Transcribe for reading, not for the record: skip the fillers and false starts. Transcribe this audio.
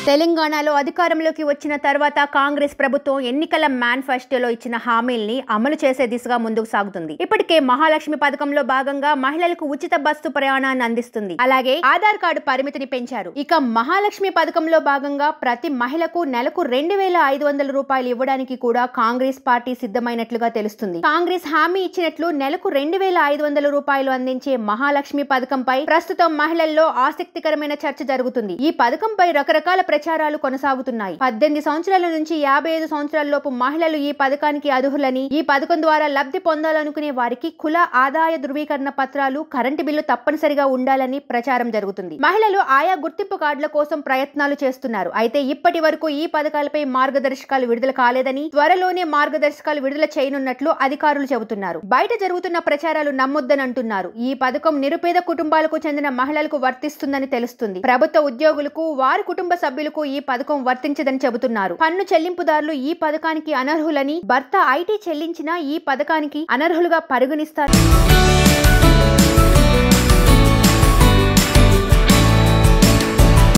తెలంగాణలో అధికారంలోకి వచ్చిన తర్వాత కాంగ్రెస్ ప్రభుత్వం ఎన్నికల మేనిఫెస్టోలో ఇచ్చిన హామీల్ని అమలు చేసే దిశగా ముందుకు సాగుతుంది. ఇప్పటికే మహాలక్ష్మి పథకంలో భాగంగా మహిళలకు ఉచిత బస్సు ప్రయాణాన్ని అందిస్తుంది. అలాగే ఆధార్ కార్డు పరిమితిని పెంచారు. ఇక మహాలక్ష్మి పథకంలో భాగంగా ప్రతి మహిళకు నెలకు 2500 రూపాయలు ఇవ్వడానికి కూడా కాంగ్రెస్ పార్టీ సిద్ధమైనట్లుగా తెలుస్తుంది. కాంగ్రెస్ హామీ ఇచ్చినట్లు నెలకు 2500 రూపాయలు అందించే మహాలక్ష్మి పథకంపై ప్రస్తుతం మహిళల్లో ఆసక్తికరమైన చర్చ జరుగుతుంది. ఈ పథకంపై రకరకాల ప్రచారాలు కొనసాగుతున్నాయి. 18 సంవత్సరాల నుంచి 55 సంవత్సరాల లోపు మహిళలు ఈ పథకానికి అర్హులని, ఈ పథకం ద్వారా లబ్ధి పొందాలనుకునే వారికి కుల ఆదాయ ధృవీకరణ పత్రాలు, కరెంటు బిల్లు తప్పనిసరిగా ఉండాలని ప్రచారం జరుగుతుంది. మహిళలు ఆయా గుర్తింపు కార్డుల కోసం ప్రయత్నాలు చేస్తున్నారు. అయితే ఇప్పటి వరకు ఈ పథకాలపై మార్గదర్శకాలు విడుదల కాలేదని, త్వరలోనే మార్గదర్శకాలు విడుదల చేయనున్నట్లు అధికారులు చెబుతున్నారు. బయట జరుగుతున్న ప్రచారాలు నమ్మొద్దని అంటున్నారు. ఈ పథకం నిరుపేద కుటుంబాలకు చెందిన మహిళలకు వర్తిస్తుందని తెలుస్తుంది. ప్రభుత్వ ఉద్యోగులకు, వారి కుటుంబ సభ్యులకు ఈ పథకం వర్తించదని చెబుతున్నారు. పన్ను చెల్లింపుదారులు ఈ పథకానికి అనర్హులని, భర్త ఐటీ చెల్లించినా ఈ పథకానికి అనర్హులుగా పరిగణిస్తారు.